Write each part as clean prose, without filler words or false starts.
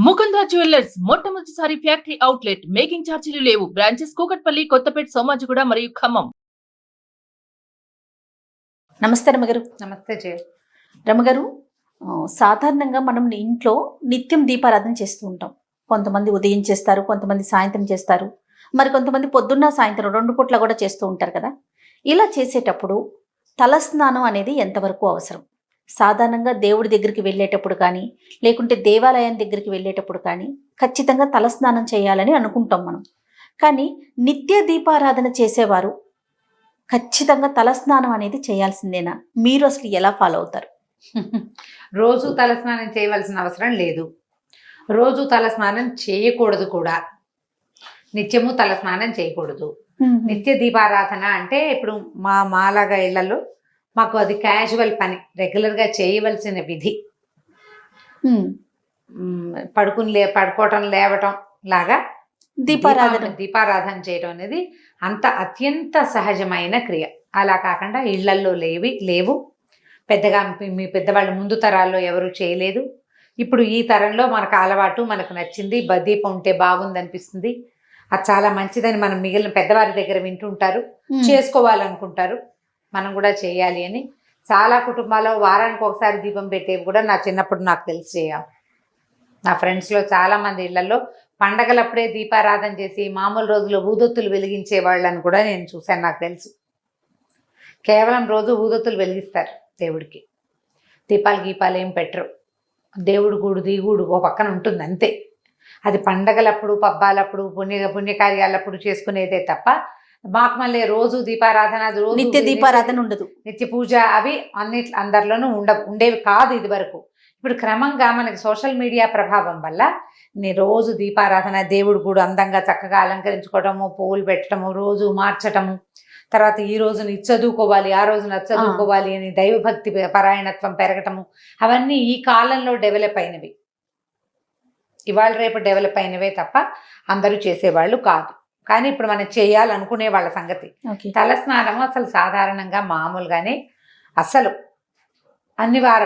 Mukunda jewellers మొట్టమొదటిసారి factory outlet. Making ఛార్జీలు లేవు. బ్రాంచెస్ కూకట్పల్లి, కొత్తపేట, సోమాజిగూడ మరియు ఖమ్మం. నమస్తే రమగారు. నమస్తే జయ. రమగారు, సాధారణంగా మనం ఇంట్లో నిత్యం దీపారాధన చేస్తూ ఉంటాం. కొంతమంది ఉదయం చేస్తారు, కొంతమంది సాయంత్రం చేస్తారు, మరి కొంతమంది పొద్దున్న సాయంత్రం 2 పూట్ల కూడా చేస్తూ ఉంటారు కదా. ఇలా చేసేటప్పుడు తలస్నానం అనేది ఎంతవరకు అవసరం? సాధారణంగా దేవుడి దగ్గరికి వెళ్ళేటప్పుడు కానీ, లేకుంటే దేవాలయం దగ్గరికి వెళ్ళేటప్పుడు కానీ ఖచ్చితంగా తలస్నానం చేయాలని అనుకుంటాం మనం. కానీ నిత్య దీపారాధన చేసేవారు ఖచ్చితంగా తలస్నానం అనేది చేయాల్సిందేనా? మీరు అసలు ఎలా ఫాలో అవుతారు? రోజు తలస్నానం చేయవలసిన అవసరం లేదు. రోజు తలస్నానం చేయకూడదు కూడా. నిత్యము తలస్నానం చేయకూడదు. నిత్య దీపారాధన అంటే ఇప్పుడు మాలాగా ఇళ్లలో మాకు అది క్యాజువల్ పని, రెగ్యులర్గా చేయవలసిన విధి. పడుకోవటం లేవటం లాగా దీపారాధన చేయడం అనేది అంత అత్యంత సహజమైన క్రియ. అలా కాకుండా ఇళ్లల్లో లేవు. పెద్దగా మీ పెద్దవాళ్ళు ముందు తరాల్లో ఎవరు చేయలేదు. ఇప్పుడు ఈ తరంలో మనకు అలవాటు, మనకు నచ్చింది, దీపం ఉంటే బాగుంది అనిపిస్తుంది. అది చాలా మంచిదని మనం మిగిలిన పెద్దవారి దగ్గర వింటుంటారు, చేసుకోవాలనుకుంటారు. మనం కూడా చేయాలి అని చాలా కుటుంబాల్లో వారానికి ఒకసారి దీపం పెట్టేవి కూడా నా చిన్నప్పుడు నాకు తెలిసి చేయాలి. నా ఫ్రెండ్స్లో చాలామంది ఇళ్లలో పండగలప్పుడే దీపారాధన చేసి మామూలు రోజుల్లో ఊదొత్తులు వెలిగించే వాళ్ళని కూడా నేను చూశాను. నాకు తెలుసు. కేవలం రోజు ఊదొత్తులు వెలిగిస్తారు దేవుడికి. దీపాలు ఏం పెట్టరు. దేవుడు గూడు దిగుడు ఓ పక్కన ఉంటుంది అంతే. అది పండగలప్పుడు, పబ్బాలప్పుడు, పుణ్యకార్యాలప్పుడు చేసుకునేదే తప్ప మాకు మళ్ళీ రోజు దీపారాధన, నిత్య దీపారాధన ఉండదు. నిత్య పూజ అవి అందరిలోనూ ఉండేవి కాదు ఇది వరకు. ఇప్పుడు క్రమంగా మనకి సోషల్ మీడియా ప్రభావం వల్ల రోజు దీపారాధన, దేవుడు కూడా అందంగా చక్కగా అలంకరించుకోవటము, పువ్వులు పెట్టడము, రోజు మార్చటము, తర్వాత ఈ రోజున ఇది చదువుకోవాలి, ఆ రోజున అది చదువుకోవాలి అని దైవభక్తి పరాయణత్వం పెరగటము, అవన్నీ ఈ కాలంలో డెవలప్ అయినవి. ఇవాళ రేపు డెవలప్ అయినవే తప్ప అందరూ చేసేవాళ్ళు కాదు. కానీ ఇప్పుడు మనం చేయాలనుకునే వాళ్ళ సంగతి. తలస్నానం అసలు సాధారణంగా మామూలుగానే అసలు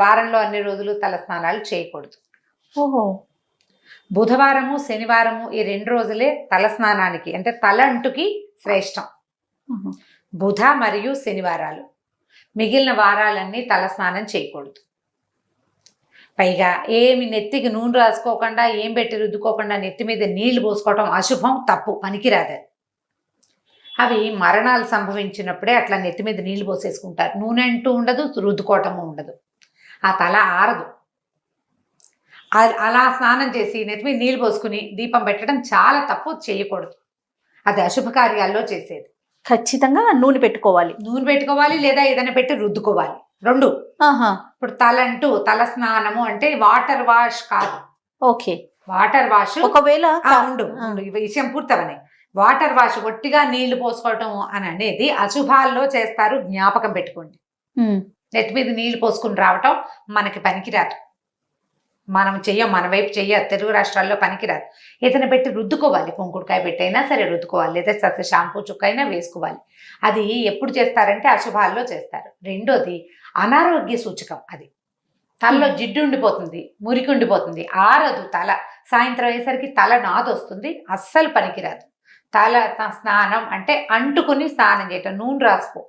వారంలో అన్ని రోజులు తలస్నానాలు చేయకూడదు. ఓహో. బుధవారము, శనివారము ఈ 2 రోజులే తలస్నానానికి అంటే తలంటుకి శ్రేష్టం. బుధ మరియు శనివారాలు. మిగిలిన వారాలన్నీ తలస్నానం చేయకూడదు. పైగా ఏమి నెత్తికి నూనె రాసుకోకుండా, ఏం పెట్టి రుద్దుకోకుండా నెత్తి మీద నీళ్లు పోసుకోవటం అశుభం, తప్పు, పనికిరాదు. అవి మరణాలు సంభవించినప్పుడే అట్లా నెత్తి మీద నీళ్లు పోసేసుకుంటారు. నూనె అంటూ ఉండదు, రుద్దుకోవటము ఉండదు. ఆ తల ఆరదు. అలా స్నానం చేసి నెత్తి మీద నీళ్లు పోసుకుని దీపం పెట్టడం చాలా తప్పు, చేయకూడదు. అది అశుభ కార్యాల్లో చేసేది. ఖచ్చితంగా నూనె పెట్టుకోవాలి లేదా ఏదైనా పెట్టి రుద్దుకోవాలి. 2. ఇప్పుడు తల స్నానము అంటే వాటర్ వాష్ కాదు. ఓకే. వాటర్ వాష్ ఒకవేళ విషయం పూర్తవని వాటర్ వాష్ ఒట్టిగా నీళ్లు పోసుకోవటం అని అనేది అశుభాల్లో చేస్తారు. జ్ఞాపకం పెట్టుకోండి. నెత్తి మీద నీళ్లు పోసుకుని రావటం మనకి పనికిరాదు. మనం మన వైపు తెలుగు రాష్ట్రాల్లో పనికిరాదు. ఏదైనా పెట్టి రుద్దుకోవాలి. కుంకుడుకాయ పెట్టైనా సరే రుద్దుకోవాలి, లేదా షాంపూ చుక్క అయినా వేసుకోవాలి. అది ఎప్పుడు చేస్తారంటే అశుభాల్లో చేస్తారు. 2వది అనారోగ్య సూచకం. అది తలలో జిడ్డు ఉండిపోతుంది, మురికి ఉండిపోతుంది, ఆరదు తల. సాయంత్రం అయ్యేసరికి తల నాదొస్తుంది, అస్సలు పనికిరాదు. తల స్నానం అంటే అంటుకుని స్నానం చేయటం. నూనె రాసుకో,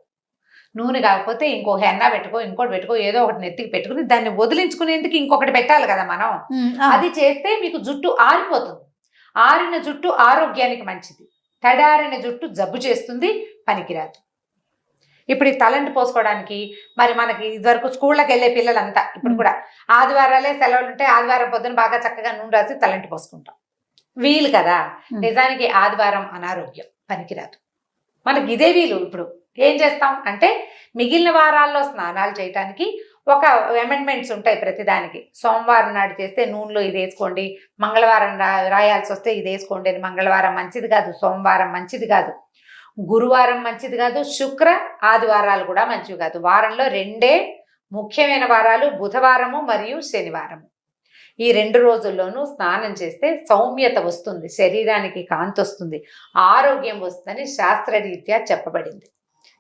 నూనె కాకపోతే ఇంకో హెన్నా పెట్టుకో, ఇంకోటి పెట్టుకో, ఏదో ఒకటి నెత్తికి పెట్టుకుని దాన్ని వదిలించుకునేందుకు ఇంకొకటి పెట్టాలి కదా మనం. అది చేస్తే మీకు జుట్టు ఆరిపోతుంది. ఆరిన జుట్టు ఆరోగ్యానికి మంచిది. తడారిన జుట్టు జబ్బు చేస్తుంది, పనికిరాదు. ఇప్పుడు ఈ తలంటి పోసుకోవడానికి మరి మనకి ఇదివరకు స్కూళ్ళకి వెళ్ళే పిల్లలంతా ఇప్పుడు కూడా ఆదివారాలే సెలవులు ఉంటే ఆదివారం పొద్దున బాగా చక్కగా నూనె రాసి తలంటి పోసుకుంటాం. వీలు కదా. నిజానికి ఆదివారం అనారోగ్యం, పనికిరాదు. మనకి ఇదే వీలు. ఇప్పుడు ఏం చేస్తాం అంటే మిగిలిన వారాల్లో స్నానాలు చేయటానికి ఒక అమెండ్మెంట్స్ ఉంటాయి ప్రతిదానికి. సోమవారం నాడు చేస్తే నూనెలో ఇది వేసుకోండి, మంగళవారం రాయాల్సి వస్తే ఇది వేసుకోండి అని. మంగళవారం మంచిది కాదు, సోమవారం మంచిది కాదు, గురువారం మంచిది కాదు, శుక్ర ఆదివారాలు కూడా మంచివి కాదు. వారంలో 2 ముఖ్యమైన వారాలు, బుధవారము మరియు శనివారము. ఈ 2 రోజుల్లోనూ స్నానం చేస్తే సౌమ్యత వస్తుంది, శరీరానికి కాంతి వస్తుంది, ఆరోగ్యం వస్తుందని శాస్త్రరీత్యా చెప్పబడింది.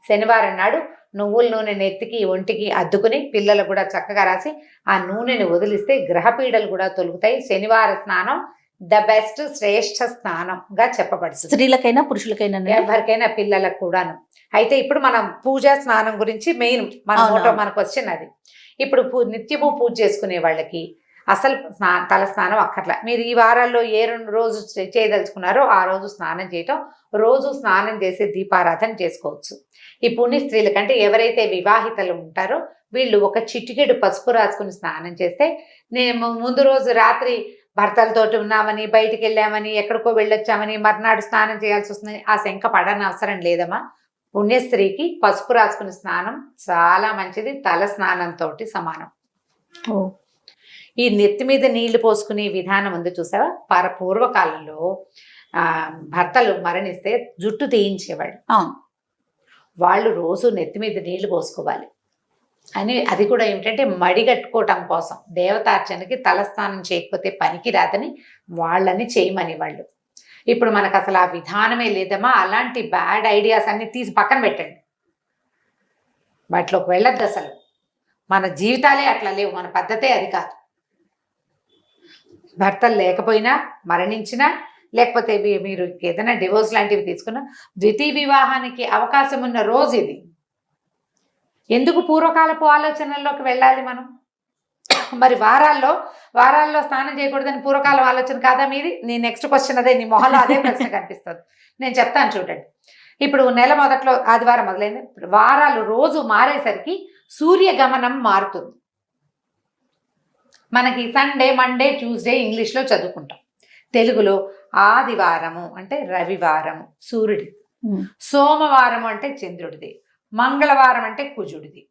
శనివారం నాడు నువ్వుల నూనె నెత్తికి ఒంటికి అద్దుకుని పిల్లలు కూడా చక్కగా రాసి ఆ నూనెని వదిలిస్తే గ్రహపీడలు కూడా తొలుగుతాయి. శనివార స్నానం ద బెస్ట్, శ్రేష్ఠ స్నానంగా చెప్పబడుతుంది. స్త్రీలకైనా పురుషులకైనా ఎవరికైనా పిల్లలకు కూడాను. అయితే ఇప్పుడు మనం పూజా స్నానం గురించి మెయిన్ మన క్వశ్చన్ అది. ఇప్పుడు నిత్యము పూజ చేసుకునే వాళ్ళకి అసలు తల స్నానం అక్కర్లా. మీరు ఈ వారాల్లో ఏ 2 రోజు చేయదలుచుకున్నారో ఆ రోజు స్నానం చేయటం, రోజు స్నానం చేసి దీపారాధన చేసుకోవచ్చు. ఈ పుణ్య స్త్రీల కంటే ఎవరైతే వివాహితలు ఉంటారో వీళ్ళు ఒక చిటికెడు పసుపు రాసుకుని స్నానం చేస్తే, నేను ముందు రోజు రాత్రి భర్తలతోటి ఉన్నామని, బయటికి వెళ్ళామని, ఎక్కడికో వెళ్ళొచ్చామని, మర్నాడు స్నానం చేయాల్సి వస్తుందని ఆ శంక పడని అవసరం లేదమ్మా. పుణ్యస్త్రీకి పసుపు రాసుకుని స్నానం చాలా మంచిది, తల స్నానంతో సమానం. ఈ నెత్తి మీద నీళ్లు పోసుకునే విధానం ఉంది చూసావా? పూర్వకాలంలో భర్తలు మరణిస్తే జుట్టు తీయించేవాడు. వాళ్ళు రోజు నెత్తి మీద నీళ్లు పోసుకోవాలి అని. అది కూడా ఏమిటంటే మడిగట్టుకోవటం కోసం, దేవతార్చనకి తలస్నానం చేయకపోతే పనికి రాదని వాళ్ళని చేయమని వాళ్ళు. ఇప్పుడు మనకు అసలు ఆ విధానమే లేదమ్మా. అలాంటి బ్యాడ్ ఐడియాస్ అన్ని తీసి పక్కన పెట్టండి, వాటిలోకి వెళ్ళద్దు. అసలు మన జీవితాలే అట్లా లేవు, మన పద్ధతే అది కాదు. భర్తలు లేకపోయినా, మరణించినా, లేకపోతే మీరు ఏదైనా డివోర్స్ లాంటివి తీసుకున్నా, ద్వితీయ వివాహానికి అవకాశం ఉన్న రోజు ఇది. ఎందుకు పూర్వకాలపు ఆలోచనల్లోకి వెళ్ళాలి మనం? మరి వారాల్లో స్నానం చేయకూడదని పూర్వకాలం ఆలోచన కాదా మీది? నీ నెక్స్ట్ క్వశ్చన్ అదే, నీ మొహంలో అదే ప్రశ్న కనిపిస్తుంది. నేను చెప్తాను చూడండి. ఇప్పుడు నెల మొదట్లో ఆదివారం మొదలైంది, వారాలు రోజు మారేసరికి సూర్య గమనం మారుతుంది. మనకి సండే, మండే, ట్యూస్డే ఇంగ్లీష్లో చదువుకుంటాం. తెలుగులో ఆదివారము అంటే రవివారము సూర్యుడి, సోమవారం అంటే చంద్రుడిది, మంగళవారం అంటే కుజుడిది,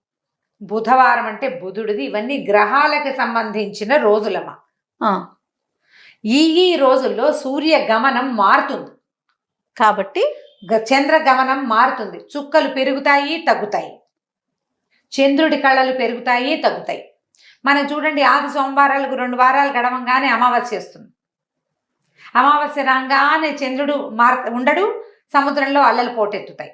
బుధవారం అంటే బుధుడిది. ఇవన్నీ గ్రహాలకు సంబంధించిన రోజులమ్మా. ఈ రోజుల్లో సూర్య గమనం మారుతుంది కాబట్టి చంద్ర గమనం మారుతుంది. చుక్కలు పెరుగుతాయి, తగ్గుతాయి, చంద్రుడి కళలు పెరుగుతాయి, తగ్గుతాయి. మనం చూడండి, ఆది సోమవారాలకు 2 వారాలు గడవంగానే అమావాస్య వస్తుంది. అమావాస్య రాగానే చంద్రుడు ఉండడు, సముద్రంలో అల్లలు పోటెత్తుతాయి.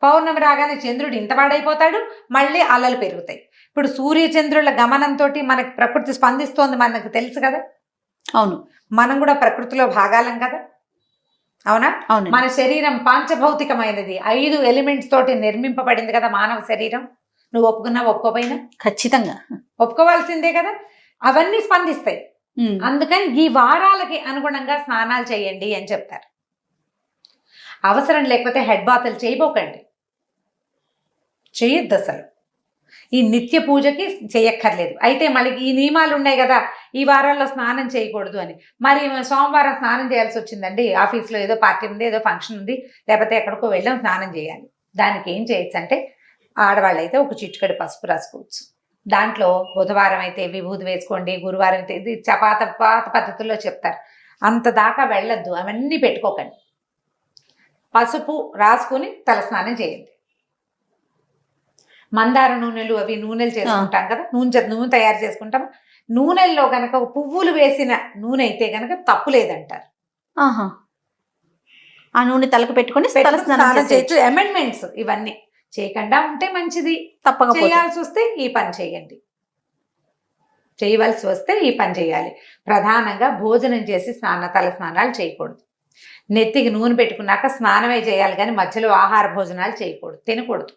పౌర్ణమి రాగానే చంద్రుడు ఇంతవాడైపోతాడు, మళ్ళీ అల్లలు పెరుగుతాయి. ఇప్పుడు సూర్య చంద్రుల గమనంతో మనకి ప్రకృతి స్పందిస్తోంది, మనకు తెలుసు కదా. అవును, మనం కూడా ప్రకృతిలో భాగాలం కదా, అవునా? అవును. మన శరీరం పాంచభౌతికమైనది, 5 ఎలిమెంట్స్ తోటి నిర్మింపబడింది కదా మానవ శరీరం. నువ్వు ఒప్పుకున్నా ఒప్పుకోపోయినా ఖచ్చితంగా ఒప్పుకోవాల్సిందే కదా. అవన్నీ స్పందిస్తాయి. అందుకని ఈ వారాలకి అనుగుణంగా స్నానాలు చేయండి అని చెప్తారు. అవసరం లేకపోతే హెడ్ బాతులు చేయబోకండి, చేయొద్దు అసలు. ఈ నిత్య పూజకి చేయక్కర్లేదు. అయితే మళ్ళీ ఈ నియమాలు ఉన్నాయి కదా, ఈ వారాల్లో స్నానం చేయకూడదు అని. మరి సోమవారం స్నానం చేయాల్సి వచ్చిందండి, ఆఫీస్లో ఏదో పార్టీ ఉంది, ఏదో ఫంక్షన్ ఉంది, లేకపోతే ఎక్కడికో వెళ్ళాం, స్నానం చేయాలి. దానికి ఏం చేయొచ్చు అంటే, ఆడవాళ్ళు అయితే ఒక చిటికెడు పసుపు రాసుకోవచ్చు. దాంట్లో బుధవారం అయితే విభూతి వేసుకోండి, గురువారం అయితే, ఇది పాత పద్ధతుల్లో చెప్తారు. అంత దాకా వెళ్ళొద్దు, అవన్నీ పెట్టుకోకండి. పసుపు రాసుకుని తలస్నానం చేయండి. మందార నూనెలు అవి నూనెలు చేసుకుంటాం కదా, నూనె తయారు చేసుకుంటాం. నూనెల్లో గనక పువ్వులు వేసిన నూనె అయితే గనక తప్పు లేదంటారు. ఆ నూనె తలకు పెట్టుకుని తలస్నానం చేయొచ్చు. అమెండ్మెంట్స్ ఇవన్నీ చేయకుండా ఉంటే మంచిది. తప్పక చేయాల్సి వస్తే ఈ పని చేయండి, చేయవలసి వస్తే ఈ పని చేయాలి. ప్రధానంగా భోజనం చేసి తల స్నానాలు చేయకూడదు. నెత్తికి నూనె పెట్టుకున్నాక స్నానమే చేయాలి, కానీ మధ్యలో ఆహార భోజనాలు చేయకూడదు, తినకూడదు.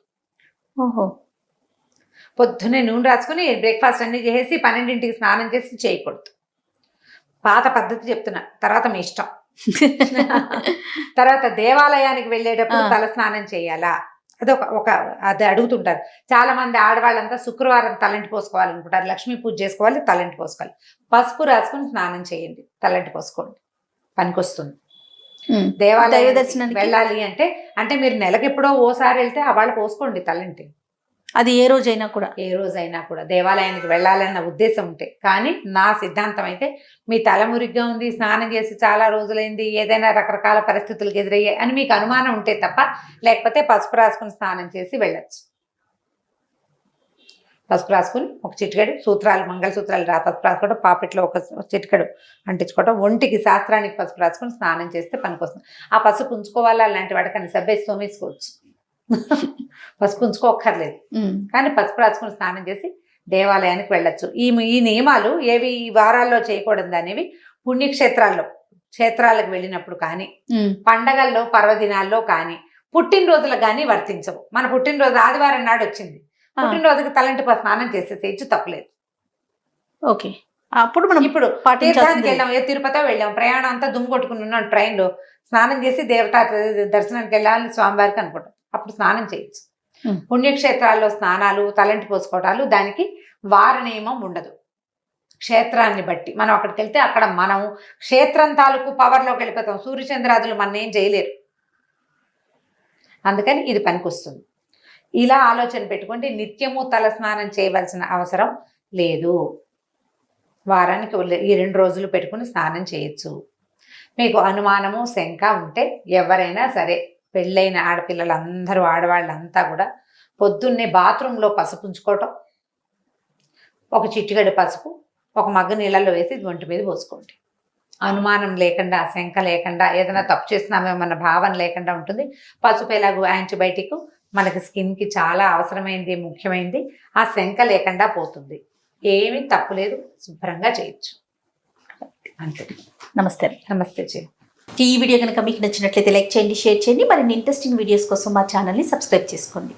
పొద్దున్నే నూనె రాసుకుని బ్రేక్ఫాస్ట్ అన్ని చేసి 12ంటికి స్నానం చేసి చేయకూడదు. పాత పద్ధతి చెప్తున్నా, తర్వాత మీ ఇష్టం. తర్వాత దేవాలయానికి వెళ్ళేటప్పుడు తల స్నానం చేయాలా, అది అడుగుతుంటారు చాలా మంది ఆడవాళ్ళంతా. శుక్రవారం తలంటి పోసుకోవాలనుకుంటారు, లక్ష్మీ పూజ చేసుకోవాలి, తలంటి పోసుకోవాలి. పసుపు రాసుకుని స్నానం చేయండి, తలంటి పోసుకోండి, పనికొస్తుంది. దేవాలయ దర్శనానికి వెళ్ళాలి అంటే మీరు నెలకు ఎప్పుడో ఓసారి వెళ్తే వాళ్ళు పోసుకోండి తలంటి. అది ఏ రోజైనా కూడా దేవాలయానికి వెళ్ళాలన్న ఉద్దేశం ఉంటే. కానీ నా సిద్ధాంతం అయితే, మీ తల మురిగ్గా ఉంది, స్నానం చేసి చాలా రోజులైంది, ఏదైనా రకరకాల పరిస్థితులకు ఎదురయ్యాయి అని మీకు అనుమానం ఉంటే తప్ప, లేకపోతే పసుపు రాసుకుని స్నానం చేసి వెళ్ళొచ్చు. పసుపు రాసుకుని ఒక చిటికెడు సూత్రాలు, మంగళసూత్రాలు పసుపు రాసుకోవడం, పాపిట్లో ఒక చిటికెడు అంటించుకోవడం, ఒంటికి శాస్త్రానికి పసుపు రాసుకుని స్నానం చేస్తే పనికొస్తుంది. ఆ పసుపు ఉంచుకోవాలా అలాంటి వాటికని సబ్బేసి తోమేసుకోవచ్చు. పసుపు ఉంచుకోక్కర్లేదు. కానీ పసుపు రాసుకుని స్నానం చేసి దేవాలయానికి వెళ్ళొచ్చు. ఈ నియమాలు ఏవి ఈ వారాల్లో చేయకూడదు అనేవి క్షేత్రాలకు వెళ్ళినప్పుడు కానీ, పండగల్లో పర్వదినాల్లో కానీ, పుట్టినరోజులకు కానీ వర్తించవు. మన పుట్టినరోజు ఆదివారం నాడు వచ్చింది, పుట్టినరోజుకి తలంటి స్నానం చేసేసేయచ్చు, తప్పలేదు. ఓకే, అప్పుడు మనం ఇప్పుడు తీర్థానికి వెళ్ళాం, ఏ తిరుపతి వెళ్ళాం, ప్రయాణం అంతా దుమ్ము కొట్టుకుని ఉన్నాం, ట్రైన్లో స్నానం చేసి దేవతా దర్శనానికి వెళ్ళాలి స్వామివారికి అనుకుంటాం, అప్పుడు స్నానం చేయొచ్చు. పుణ్యక్షేత్రాల్లో స్నానాలు, తలంటి పోసుకోవటాలు దానికి వార నియమం ఉండదు. క్షేత్రాన్ని బట్టి మనం అక్కడికి వెళ్తే అక్కడ మనం క్షేత్రం తాలూకు పవర్లోకి వెళ్ళిపోతాం. సూర్యచంద్రాదులు మన ఏం చేయలేరు. అందుకని ఇది పనికొస్తుంది. ఇలా ఆలోచన పెట్టుకుంటే నిత్యము తల స్నానం చేయవలసిన అవసరం లేదు. వారానికి ఈ 2 రోజులు పెట్టుకుని స్నానం చేయొచ్చు. మీకు అనుమానము, శంక ఉంటే ఎవరైనా సరే, పెళ్ళైన ఆడపిల్లలందరూ, ఆడవాళ్ళంతా కూడా పొద్దున్నే బాత్రూంలో పసుపు ఉంచుకోవటం, ఒక చిటికెడు పసుపు ఒక మగ్గు నీళ్ళల్లో వేసి ఒంటి మీద పోసుకోండి. అనుమానం లేకుండా, శంక లేకుండా, ఏదైనా తప్పు చేస్తున్నామేమన్న భావన లేకుండా ఉంటుంది. పసుపు ఎలాగో యాంటీబయాటిక్, మనకి స్కిన్కి చాలా అవసరమైంది, ముఖ్యమైనది. ఆ శంక లేకుండా పోతుంది. ఏమీ తప్పులేదు, శుభ్రంగా చేయొచ్చు. అంతే. నమస్తే. నమస్తే జీ. ఈ వీడియో కనుక మీకు నచ్చినట్లయితే లైక్ చేయండి, షేర్ చేయండి. మరిన్ని ఇంట్రెస్టింగ్ వీడియోస్ కోసం మా ఛానల్ని సబ్స్క్రైబ్ చేసుకోండి.